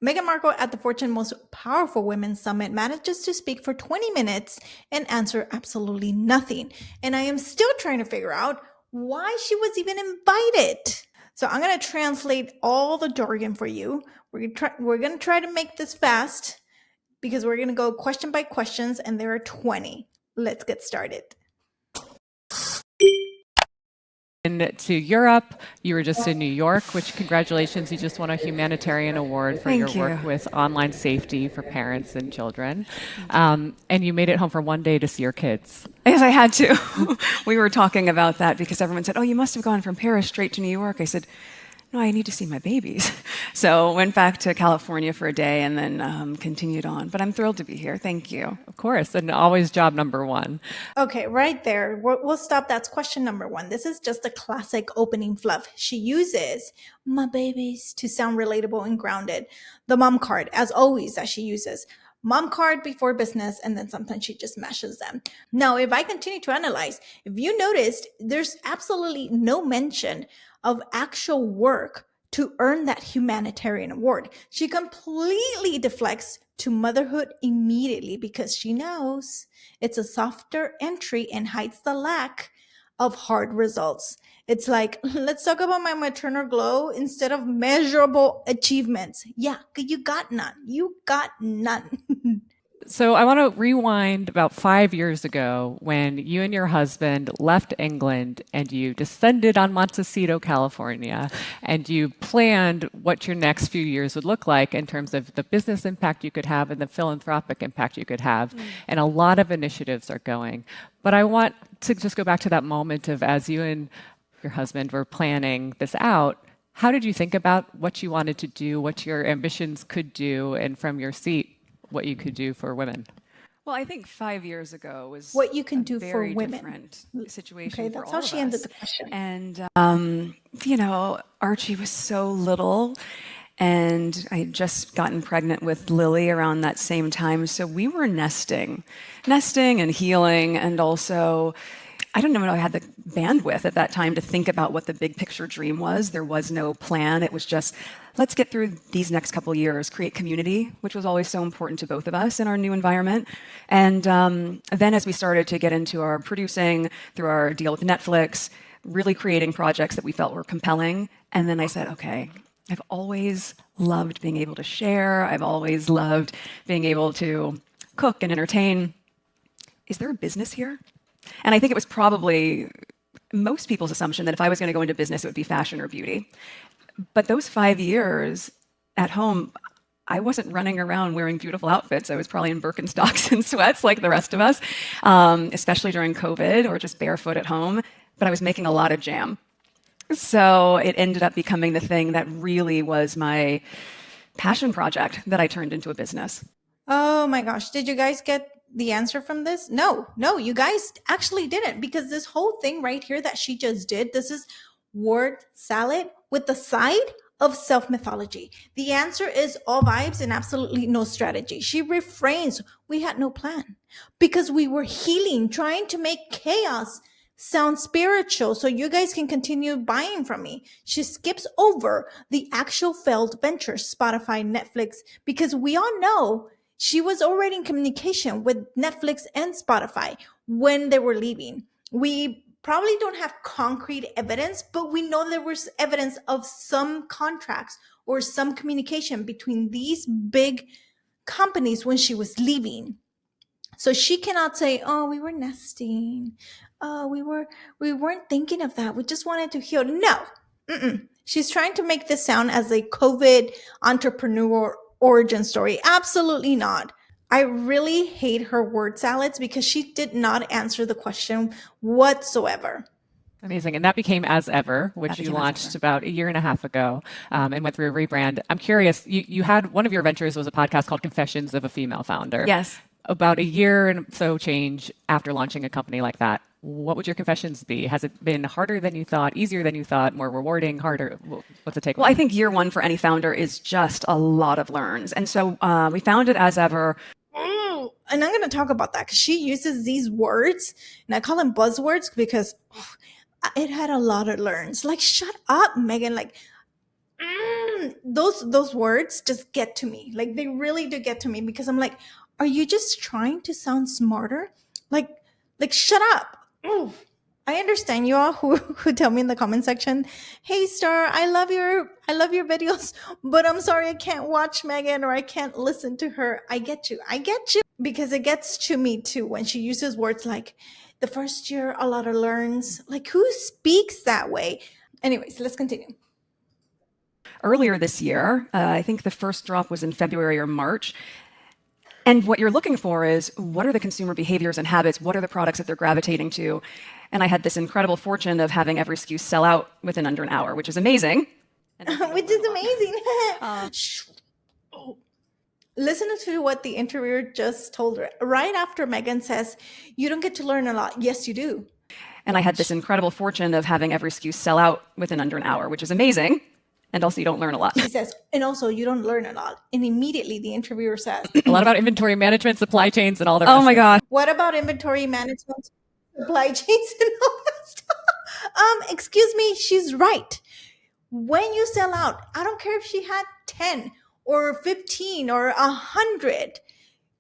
Meghan Markle at the Fortune Most Powerful Women Summit manages to speak for 20 minutes and answer absolutely nothing. And I am still trying to figure out why she was even invited. So I'm going to translate all the jargon for you. We're going to try to make this fast because we're going to go question by questions, and there are 20. Let's get started. To Europe. You were just in New York, which congratulations, you just won a humanitarian award for your work with online safety for parents and children. And you made it home for one day to see your kids. Yes, I had to. We were talking about that because everyone said, oh, you must have gone from Paris straight to New York. I said, no, I need to see my babies. So went back to California for a day and then continued on. But I'm thrilled to be here. Thank you. Of course, and always job number one. Okay, right there. We'll stop. That's question number one. This is just a classic opening fluff. She uses my babies to sound relatable and grounded. The mom card, as always, that she uses. Mom card before business, and then sometimes she just mashes them. Now, if I continue to analyze, if you noticed, there's absolutely no mention of actual work to earn that humanitarian award. She completely deflects to motherhood immediately because she knows it's a softer entry and hides the lack of hard results. It's like, let's talk about my maternal glow instead of measurable achievements. Yeah, you got none. You got none. So I want to rewind about 5 years ago when you and your husband left England and you descended on Montecito, California, and you planned what your next few years would look like in terms of the business impact you could have and the philanthropic impact you could have. And a lot of initiatives are going. But I want to just go back to that moment of as you and your husband were planning this out, how did you think about what you wanted to do, what your ambitions could do, and from your seat, what you could do for women? Well, I think 5 years ago was what you can do for very women. Different situation. Okay, for that's all how she of ended us. the question. And you know, Archie was so little, and I had just gotten pregnant with Lily around that same time, so we were nesting and healing, and also I don't even know I had the bandwidth at that time to think about what the big picture dream was. There was no plan. It was just, let's get through these next couple of years, create community, which was always so important to both of us in our new environment. And then as we started to get into our producing, through our deal with Netflix, really creating projects that we felt were compelling. And then I said, okay, I've always loved being able to share. I've always loved being able to cook and entertain. Is there a business here? And I think it was probably most people's assumption that if I was going to go into business, it would be fashion or beauty. But those 5 years at home, I wasn't running around wearing beautiful outfits. I was probably in Birkenstocks and sweats like the rest of us, especially during COVID or just barefoot at home. But I was making a lot of jam. So it ended up becoming the thing that really was my passion project that I turned into a business. Oh my gosh. Did you guys get the answer from this? No, you guys actually didn't, because this whole thing right here that she just did, this is word salad with the side of self-mythology. The answer is all vibes and absolutely no strategy. She refrains. We had no plan because we were healing, trying to make chaos sound spiritual so you guys can continue buying from me. She skips over the actual failed ventures, Spotify, Netflix, because we all know she was already in communication with Netflix and Spotify when they were leaving. We probably don't have concrete evidence, but we know there was evidence of some contracts or some communication between these big companies when she was leaving. So she cannot say, "Oh, we were nesting. Oh, we weren't thinking of that. We just wanted to heal." No. She's trying to make this sound as a COVID entrepreneur origin story. Absolutely not. I really hate her word salads because she did not answer the question whatsoever. Amazing. And that became As Ever, which you launched about a year and a half ago and went through a rebrand. I'm curious, you had one of your ventures was a podcast called Confessions of a Female Founder. Yes. About a year and so change after launching a company like that. What would your confessions be? Has it been harder than you thought, easier than you thought, more rewarding, harder? What's the takeaway? Well, I think year one for any founder is just a lot of learns. And so we founded As Ever. And I'm going to talk about that because she uses these words, and I call them buzzwords because it had a lot of learns. Like, shut up, Megan. Like, those words just get to me. Like, they really do get to me, because I'm like, are you just trying to sound smarter? Like shut up. Oof. I understand you all who tell me in the comment section, "Hey Star, I love your videos, but I'm sorry I can't watch Megan, or I can't listen to her." I get you. I get you, because it gets to me too when she uses words like, "The first year a lot of learns." Like, who speaks that way? Anyways, let's continue. Earlier this year, I think the first drop was in February or March. And what you're looking for is, what are the consumer behaviors and habits? What are the products that they're gravitating to? And I had this incredible fortune of having every SKU sell out within under an hour, which is amazing. Which is amazing. Oh. Listen to what the interviewer just told her. Right after Megan says, "You don't get to learn a lot." Yes, you do. And I had this incredible fortune of having every SKU sell out within under an hour, which is amazing. And also, you don't learn a lot. She says, and also, you don't learn a lot. And immediately the interviewer says, A lot about inventory management, supply chains, and all the Oh rest my of it. gosh. "What about inventory management, supply chains, and all that stuff?" Excuse me, she's right. When you sell out, I don't care if she had 10 or 15 or 100,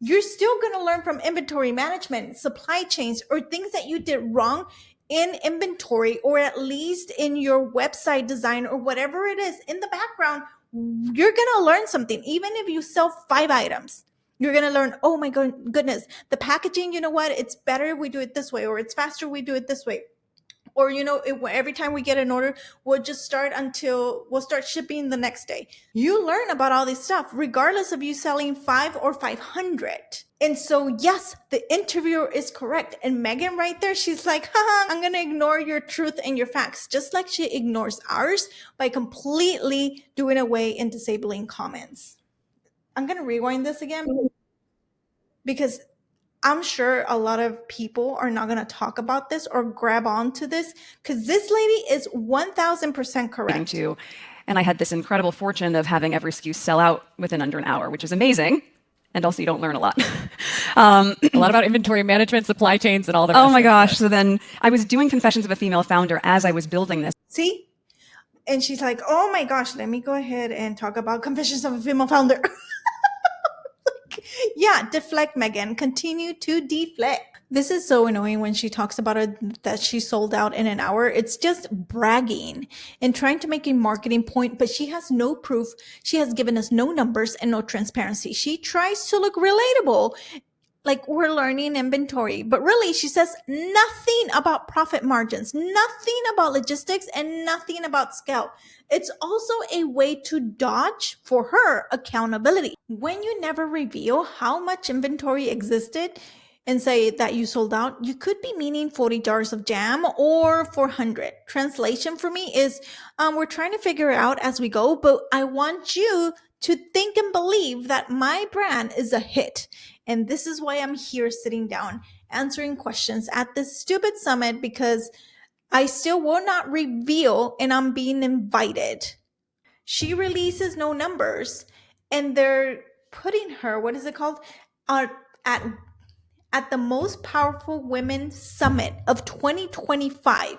you're still going to learn from inventory management, supply chains, or things that you did wrong in inventory, or at least in your website design, or whatever it is in the background. You're going to learn something. Even if you sell 5 items, you're going to learn, "Oh my goodness, the packaging, you know what? It's better we do it this way, or it's faster we do it this way." Or, every time we get an order, we'll start shipping the next day. You learn about all this stuff, regardless of you selling 5 or 500. And so, yes, the interviewer is correct. And Megan right there, she's like, "Haha, I'm going to ignore your truth and your facts," just like she ignores ours by completely doing away and disabling comments. I'm going to rewind this again, because I'm sure a lot of people are not going to talk about this or grab onto this, because this lady is 1000% correct. To. And I had this incredible fortune of having every SKU sell out within under an hour, which is amazing. And also, you don't learn a lot. A lot about inventory management, supply chains, and all the rest Oh my of gosh. it. So then I was doing Confessions of a Female Founder as I was building this. See? And she's like, "Oh my gosh, let me go ahead and talk about Confessions of a Female Founder." Yeah, deflect, Megan. Continue to deflect. This is so annoying when she talks about it, that she sold out in an hour. It's just bragging and trying to make a marketing point, but she has no proof. She has given us no numbers and no transparency. She tries to look relatable, like we're learning inventory, but really she says nothing about profit margins, nothing about logistics, and nothing about scale. It's also a way to dodge, for her, accountability. When you never reveal how much inventory existed and say that you sold out, you could be meaning 40 jars of jam or 400. Translation for me is, we're trying to figure it out as we go, but I want you to think and believe that my brand is a hit. And this is why I'm here sitting down answering questions at this stupid summit, because I still will not reveal, and I'm being invited. She releases no numbers, and they're putting her, what is it called? At the most powerful women summit of 2025.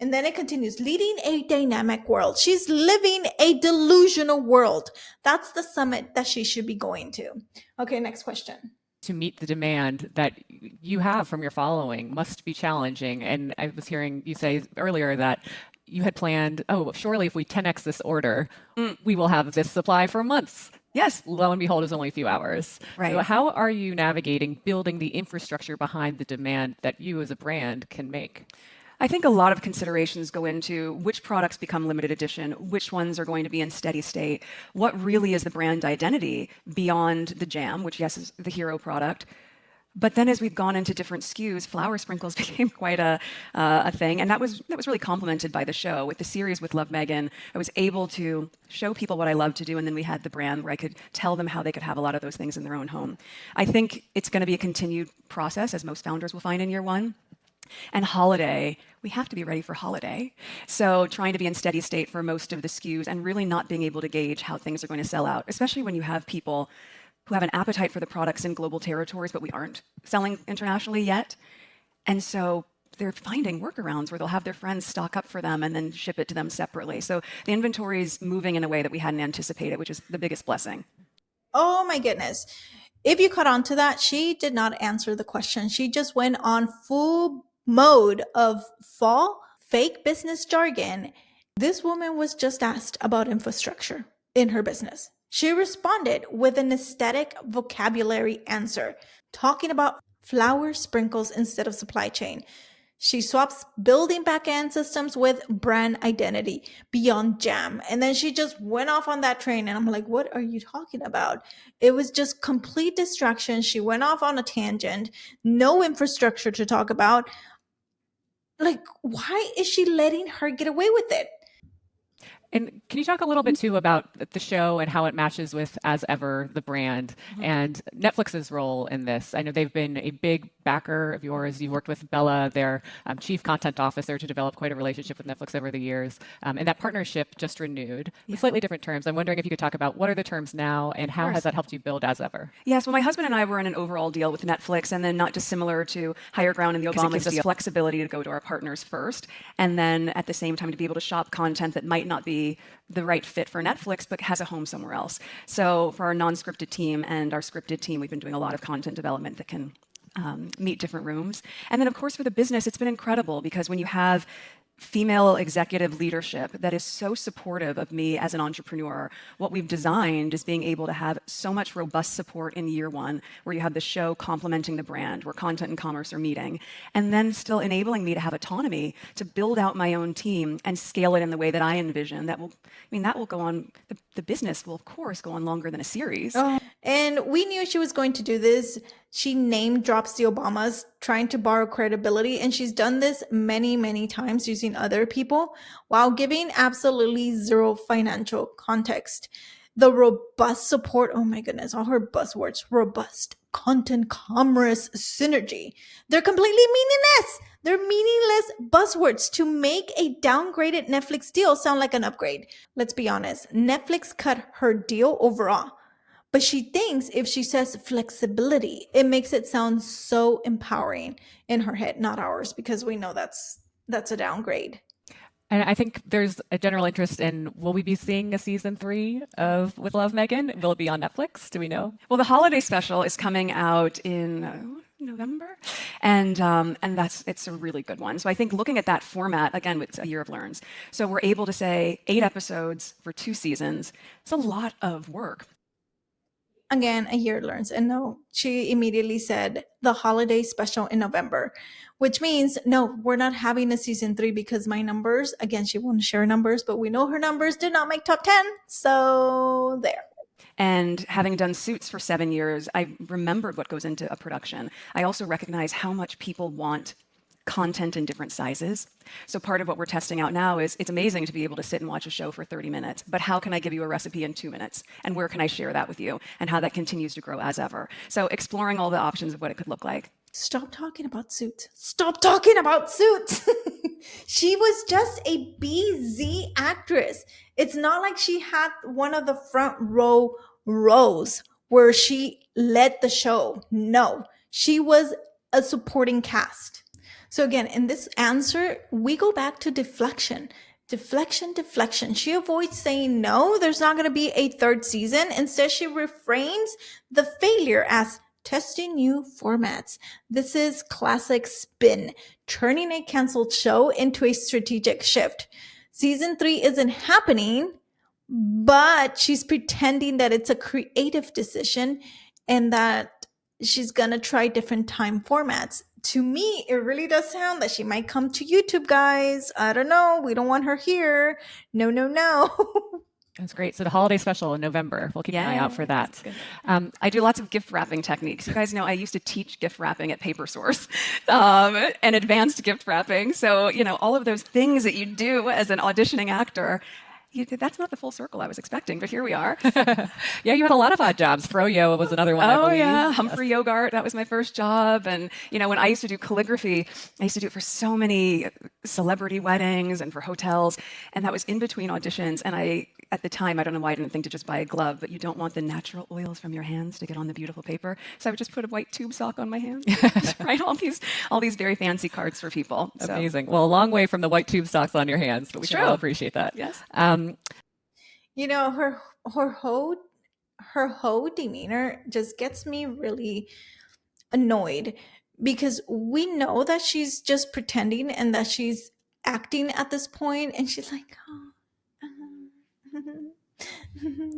And then it continues, leading a dynamic world. She's living a delusional world. That's the summit that she should be going to. Okay, next question. To meet the demand that you have from your following must be challenging. And I was hearing you say earlier that you had planned, oh, surely if we 10x this order, we will have this supply for months. Yes. Lo and behold, it's only a few hours. Right. So how are you navigating building the infrastructure behind the demand that you as a brand can make? I think a lot of considerations go into which products become limited edition, which ones are going to be in steady state, what really is the brand identity beyond the jam, which, yes, is the hero product. But then as we've gone into different SKUs, flower sprinkles became quite a thing. And that was really complemented by the show. With the series with Love Meghan, I was able to show people what I love to do. And then we had the brand where I could tell them how they could have a lot of those things in their own home. I think it's going to be a continued process, as most founders will find in year one. And holiday, we have to be ready for holiday. So trying to be in steady state for most of the SKUs and really not being able to gauge how things are going to sell out, especially when you have people who have an appetite for the products in global territories, but we aren't selling internationally yet. And so they're finding workarounds where they'll have their friends stock up for them and then ship it to them separately. So the inventory is moving in a way that we hadn't anticipated, which is the biggest blessing. Oh my goodness. If you caught on to that, she did not answer the question. She just went on full mode of fall fake business jargon. This woman was just asked about infrastructure in her business. She responded with an aesthetic vocabulary answer, talking about flower sprinkles instead of supply chain. She swaps building backend systems with brand identity beyond jam. And then she just went off on that train. And I'm like, what are you talking about? It was just complete distraction. She went off on a tangent, no infrastructure to talk about. Like, why is she letting her get away with it? And can you talk a little bit too about the show and how it matches with As Ever, the brand, and Netflix's role in this? I know they've been a big backer of yours. You worked with Bella, their chief content officer, to develop quite a relationship with Netflix over the years. And that partnership just renewed with slightly different terms. I'm wondering if you could talk about what are the terms now and how has that helped you build As Ever? Yes, well, my husband and I were in an overall deal with Netflix, and then not dissimilar to Higher Ground and the Obama, gives us flexibility to go to our partners first, and then at the same time to be able to shop content that might not be the right fit for Netflix, but has a home somewhere else. So for our non-scripted team and our scripted team, we've been doing a lot of content development that can meet different rooms. And then, of course, for the business, it's been incredible because when you have female executive leadership that is so supportive of me as an entrepreneur, what we've designed is being able to have so much robust support in year one, where you have the show complementing the brand, where content and commerce are meeting, and then still enabling me to have autonomy to build out my own team and scale it in the way that I envision. That will go on, the business will, of course, go on longer than a series. Oh, and we knew she was going to do this. She name drops the Obamas, trying to borrow credibility. And she's done this many, many times using other people while giving absolutely zero financial context. The robust support, oh my goodness, all her buzzwords, robust, content, commerce, synergy. They're completely meaningless. They're meaningless buzzwords to make a downgraded Netflix deal sound like an upgrade. Let's be honest, Netflix cut her deal overall. But she thinks if she says flexibility, it makes it sound so empowering in her head, not ours, because we know that's a downgrade. And I think there's a general interest in, will we be seeing a season 3 of With Love, Meghan? Will it be on Netflix? Do we know? Well, the holiday special is coming out in November, and it's a really good one. So I think looking at that format, again, it's a year of learns. So we're able to say 8 episodes for 2 seasons. It's a lot of work. Again, a year learns. And no, she immediately said the holiday special in November, which means no, we're not having a season 3 because my numbers, again, she won't share numbers, but we know her numbers did not make top 10. So there. And having done Suits for 7 years, I remembered what goes into a production. I also recognize how much people want content in different sizes. So part of what we're testing out now is it's amazing to be able to sit and watch a show for 30 minutes, but how can I give you a recipe in 2 minutes? And where can I share that with you? And how that continues to grow as ever. So exploring all the options of what it could look like. Stop talking about Suits. Stop talking about Suits. She was just a BZ actress. It's not like she had one of the front row rows where she led the show. No, she was a supporting cast. So again, in this answer, we go back to deflection. Deflection. She avoids saying no, there's not going to be a 3rd season. Instead, she refrains the failure as testing new formats. This is classic spin, turning a canceled show into a strategic shift. Season 3 isn't happening, but she's pretending that it's a creative decision and that she's going to try different time formats. To me, it really does sound that she might come to YouTube, guys. I don't know. We don't want her here. No. That's great. So the holiday special in November, we'll keep an eye out for that. I do lots of gift wrapping techniques. You guys know I used to teach gift wrapping at PaperSource and advanced gift wrapping. So, all of those things that you do as an auditioning actor, that's not the full circle I was expecting, but here we are. Yeah, you had a lot of odd jobs. Froyo was another one, I believe. Yeah, Humphrey Yogurt, that was my first job. And, when I used to do calligraphy, I used to do it for so many celebrity weddings and for hotels. And that was in between auditions. And I at the time, I don't know why I didn't think to just buy a glove, but you don't want the natural oils from your hands to get on the beautiful paper. So I would just put a white tube sock on my hands, write all these very fancy cards for people. So. Amazing. Well, a long way from the white tube socks on your hands, but we can all appreciate that. Yes. You know, her whole demeanor just gets me really annoyed, because we know that she's just pretending and that she's acting at this point, and she's like,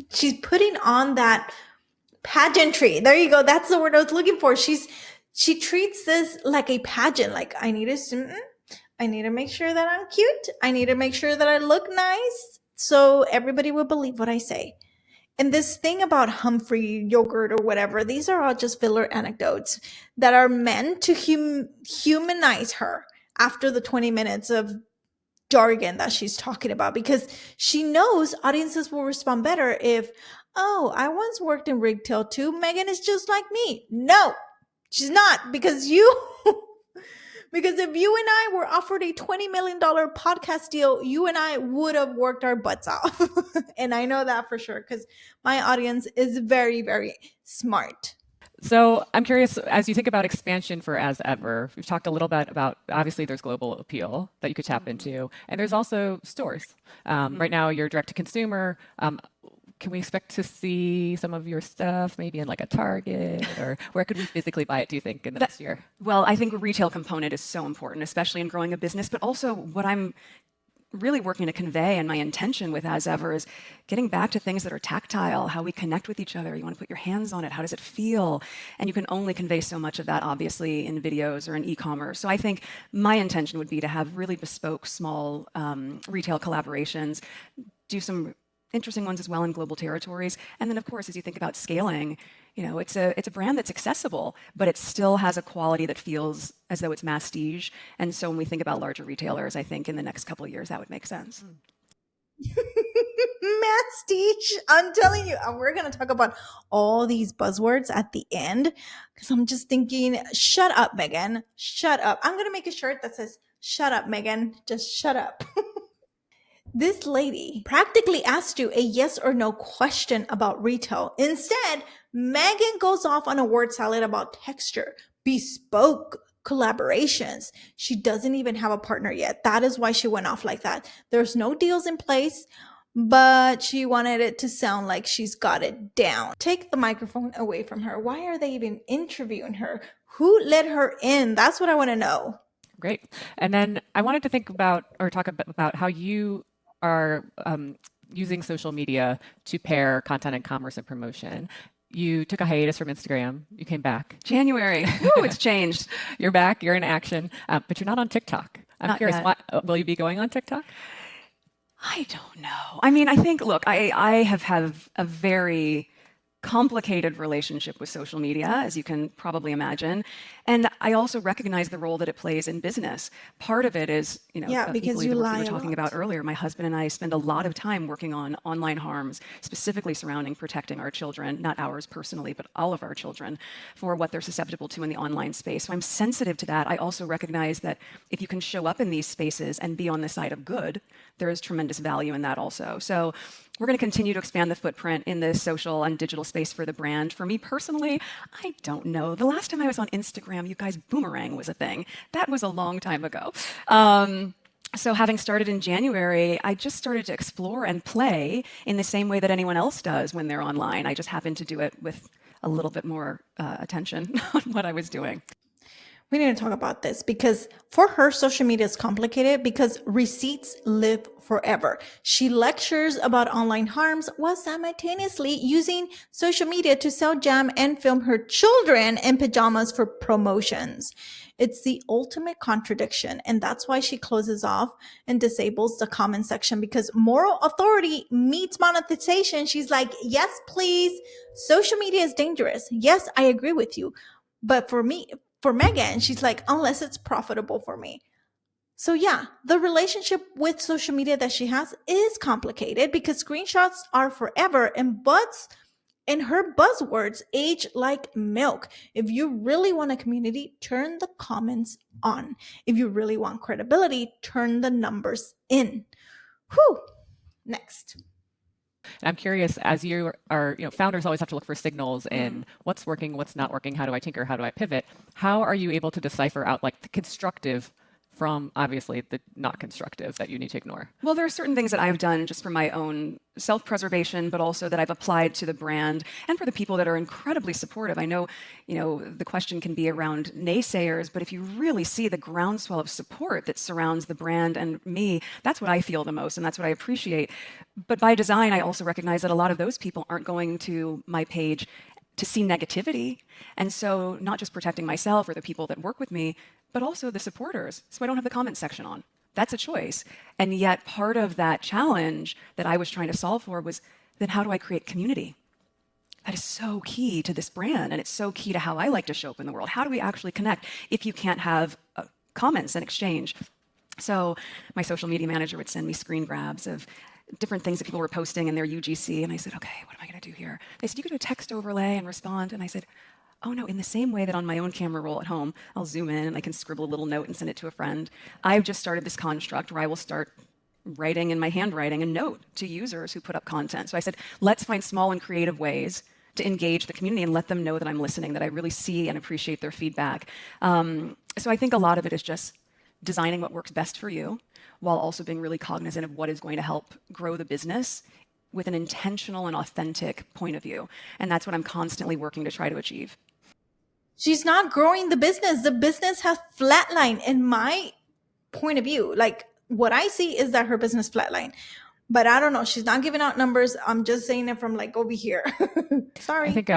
she's putting on that pageantry. There you go. That's the word I was looking for. She treats this like a pageant. Like, I need to make sure that I'm cute. I need to make sure that I look nice, so everybody will believe what I say. And this thing about Humphrey yogurt or whatever, these are all just filler anecdotes that are meant to humanize her after the 20 minutes of jargon that she's talking about, because she knows audiences will respond better if, oh, I once worked in retail too. Meghan is just like me. No, she's not, because because if you and I were offered a $20 million podcast deal, you and I would have worked our butts off. And I know that for sure, because my audience is very, very smart. So I'm curious, as you think about expansion for As Ever, we've talked a little bit about, obviously there's global appeal that you could tap into, and there's also stores. Right now you're direct to consumer. Can we expect to see some of your stuff maybe in like a Target, or where could we physically buy it, do you think, in the next year? Well, I think a retail component is so important, especially in growing a business, but also what I'm really working to convey, and my intention with As Ever, is getting back to things that are tactile, how we connect with each other. You want to put your hands on it. How does it feel? And you can only convey so much of that, obviously, in videos or in e-commerce. So I think my intention would be to have really bespoke, small retail collaborations, do some interesting ones as well in global territories. And then, of course, as you think about scaling, you know, it's a brand that's accessible, but it still has a quality that feels as though it's masstige. And so when we think about larger retailers, I think in the next couple of years, that would make sense. Masstige. I'm telling you, we're going to talk about all these buzzwords at the end, because I'm just thinking, shut up, Meghan. Shut up. I'm going to make a shirt that says, shut up, Meghan. Just shut up. This lady practically asked you a yes or no question about retail. Instead, Meghan goes off on a word salad about texture, bespoke collaborations. She doesn't even have a partner yet. That is why she went off like that. There's no deals in place, but she wanted it to sound like she's got it down. Take the microphone away from her. Why are they even interviewing her? Who let her in? That's what I want to know. Great. And then I wanted to think about, or talk about how you are using social media to pair content and commerce and promotion. You took a hiatus from Instagram. You came back. January. Ooh, it's changed. You're back. You're in action, but you're not on TikTok. I'm Not curious, yet. will you be going on TikTok? I don't know. I mean, I think, look, I have had a very complicated relationship with social media, as you can probably imagine. And I also recognize the role that it plays in business. Part of it is, you know, because equally you the work lie we a were talking lot. about earlier. My husband and I spend a lot of time working on online harms, specifically surrounding protecting our children, not ours personally, but all of our children, for what they're susceptible to in the online space. So I'm sensitive to that. I also recognize that if you can show up in these spaces and be on the side of good, there is tremendous value in that also. So we're going to continue to expand the footprint in the social and digital space for the brand. For me personally, I don't know. The last time I was on Instagram, you guys, boomerang was a thing. That was a long time ago. So having started in January, I just started to explore and play in the same way that anyone else does when they're online. I just happened to do it with a little bit more attention on what I was doing. We need to talk about this, because for her, social media is complicated because receipts live forever. She lectures about online harms while simultaneously using social media to sell jam and film her children in pajamas for promotions. It's the ultimate contradiction, and that's why she closes off and disables the comment section, because moral authority meets monetization. She's like, yes, please. Social media is dangerous. Yes, I agree with you. But for Meghan, she's like, unless it's profitable for me. So yeah, the relationship with social media that she has is complicated because screenshots are forever, and her buzzwords age like milk. If you really want a community, turn the comments on. If you really want credibility, turn the numbers in. Whew. Next. And I'm curious, as you are, founders always have to look for signals in what's working, what's not working, how do I tinker, how do I pivot? How are you able to decipher out like the constructive from obviously the not constructive that you need to ignore? Well, there are certain things that I've done just for my own self-preservation, but also that I've applied to the brand and for the people that are incredibly supportive. I know, the question can be around naysayers, but if you really see the groundswell of support that surrounds the brand and me, that's what I feel the most, and that's what I appreciate. But by design, I also recognize that a lot of those people aren't going to my page to see negativity. And so not just protecting myself or the people that work with me, but also the supporters. So I don't have the comment section on. That's a choice. And yet part of that challenge that I was trying to solve for was, then how do I create community? That is so key to this brand, and it's so key to how I like to show up in the world. How do we actually connect if you can't have comments and exchange? So my social media manager would send me screen grabs of different things that people were posting in their UGC, and I said, okay, what am I going to do here? They said, you could do a text overlay and respond. And I said, oh no, in the same way that on my own camera roll at home, I'll zoom in and I can scribble a little note and send it to a friend. I've just started this construct where I will start writing in my handwriting a note to users who put up content. So I said, let's find small and creative ways to engage the community and let them know that I'm listening, that I really see and appreciate their feedback. So I think a lot of it is just designing what works best for you while also being really cognizant of what is going to help grow the business with an intentional and authentic point of view. And that's what I'm constantly working to try to achieve. She's not growing the business. The business has flatlined in my point of view. Like what I see is that her business flatlined. But I don't know. She's not giving out numbers. I'm just saying it from like over here. Sorry. I think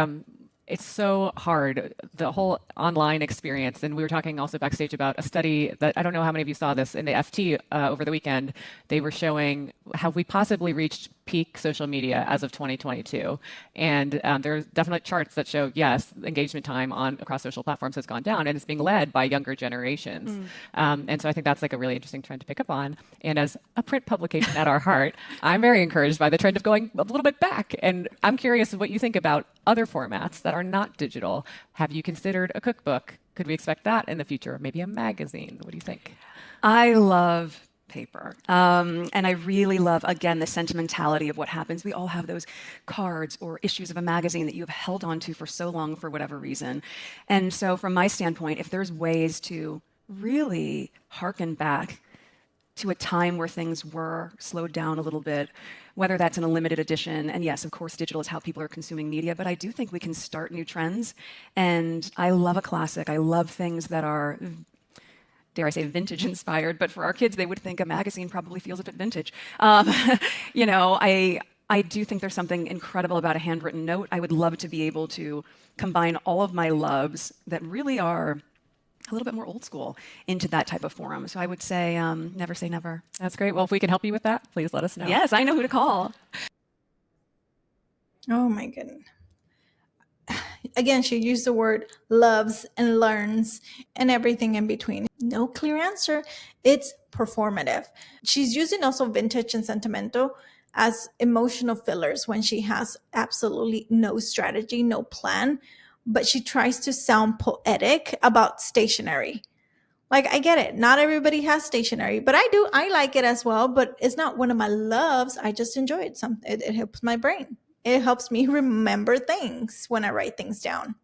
it's so hard, the whole online experience. And we were talking also backstage about a study that I don't know how many of you saw this in the FT over the weekend. They were showing have we possibly reached peak social media as of 2022. And there's definitely charts that show, yes, engagement time across social platforms has gone down, and it's being led by younger generations. And so I think that's like a really interesting trend to pick up on. And as a print publication at our heart, I'm very encouraged by the trend of going a little bit back. And I'm curious what you think about other formats that are not digital. Have you considered a cookbook? Could we expect that in the future? Maybe a magazine? What do you think? I love paper. And I really love, again, the sentimentality of what happens. We all have those cards or issues of a magazine that you've held on to for so long for whatever reason. And so from my standpoint, if there's ways to really hearken back to a time where things were slowed down a little bit, whether that's in a limited edition, and yes, of course, digital is how people are consuming media, but I do think we can start new trends. And I love a classic. I love things that are, dare I say, vintage inspired, but for our kids, they would think a magazine probably feels a bit vintage. I do think there's something incredible about a handwritten note. I would love to be able to combine all of my loves that really are a little bit more old school into that type of forum. So I would say never say never. That's great. Well, if we can help you with that, please let us know. Yes, I know who to call. Oh my goodness. Again, she used the word loves and learns and everything in between. No clear answer. It's performative. She's using also vintage and sentimental as emotional fillers when she has absolutely no strategy, no plan, but she tries to sound poetic about stationery. Like, I get it. Not everybody has stationery, but I do. I like it as well, but it's not one of my loves. I just enjoy it. It helps my brain. It helps me remember things when I write things down.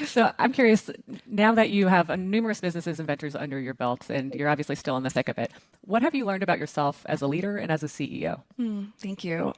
So I'm curious, now that you have numerous businesses and ventures under your belt, and you're obviously still in the thick of it, what have you learned about yourself as a leader and as a CEO? Thank you.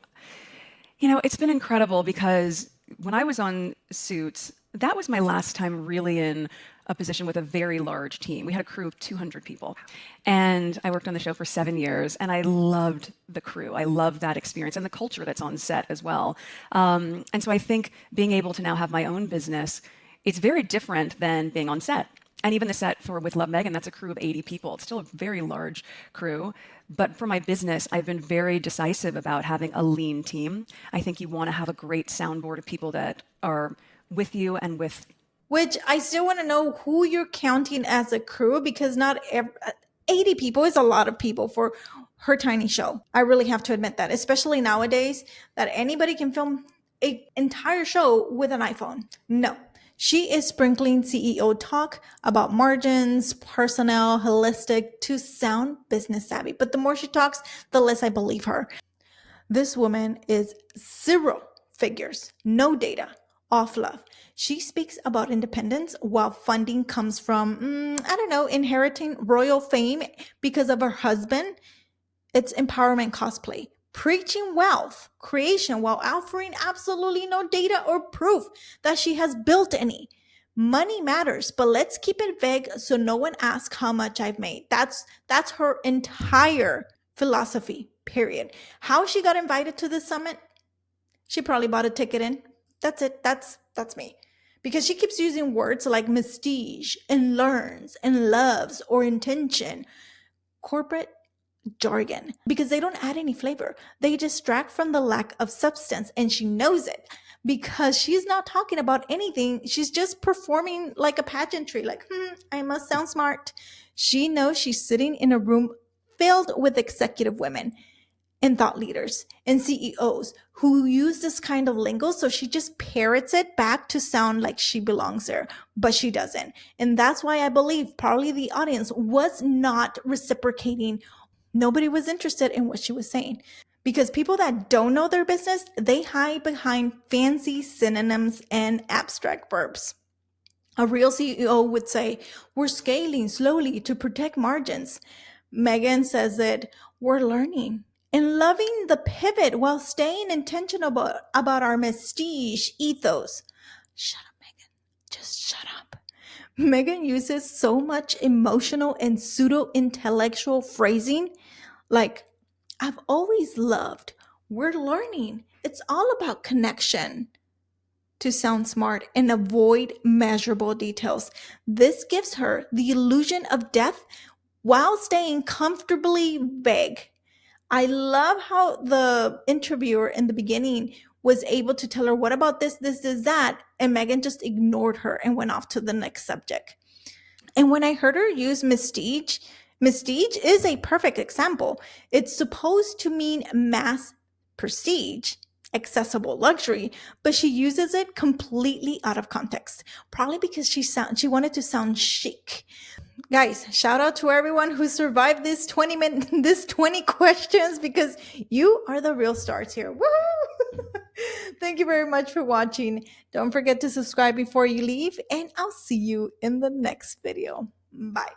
It's been incredible because when I was on Suits, that was my last time really in a position with a very large team. We had a crew of 200 people. And I worked on the show for 7 years, and I loved the crew. I loved that experience and the culture that's on set as well. And so I think being able to now have my own business, it's very different than being on set. And even the set with Love Meghan, that's a crew of 80 people. It's still a very large crew. But for my business, I've been very decisive about having a lean team. I think you want to have a great soundboard of people that are with you and with... Which I still want to know who you're counting as a crew, because not 80 people is a lot of people for her tiny show. I really have to admit that, especially nowadays, that anybody can film an entire show with an iPhone. No. She is sprinkling CEO talk about margins, personnel, holistic, to sound business savvy. But the more she talks, the less I believe her. This woman is zero figures, no data, off love. She speaks about independence while funding comes from, I don't know, inheriting royal fame because of her husband. It's empowerment cosplay. Preaching wealth creation while offering absolutely no data or proof that she has built any. Money matters, but let's keep it vague so no one asks how much I've made. That's her entire philosophy. Period. How she got invited to this summit? She probably bought a ticket in. That's it. That's me. Because she keeps using words like masstige and learns and loves or intention. Corporate jargon because they don't add any flavor. They distract from the lack of substance, and she knows it because she's not talking about anything. She's just performing like a pageantry, like, I must sound smart. She knows she's sitting in a room filled with executive women and thought leaders and CEOs who use this kind of lingo. So she just parrots it back to sound like she belongs there, but she doesn't. And that's why I believe probably the audience was not reciprocating. Nobody was interested in what she was saying because people that don't know their business, they hide behind fancy synonyms and abstract verbs. A real CEO would say, we're scaling slowly to protect margins. Meghan says it, we're learning and loving the pivot while staying intentional about our masstige ethos. Shut up, Meghan. Just shut up. Meghan uses so much emotional and pseudo intellectual phrasing like, I've always loved, we're learning. It's all about connection to sound smart and avoid measurable details. This gives her the illusion of depth while staying comfortably vague. I love how the interviewer in the beginning was able to tell her, what about this, that? And Meghan just ignored her and went off to the next subject. And when I heard her use masstige, masstige is a perfect example. It's supposed to mean mass prestige, accessible luxury, but she uses it completely out of context. Probably because she wanted to sound chic. Guys, shout out to everyone who survived this 20 questions because you are the real stars here. Woo! Thank you very much for watching. Don't forget to subscribe before you leave, and I'll see you in the next video. Bye.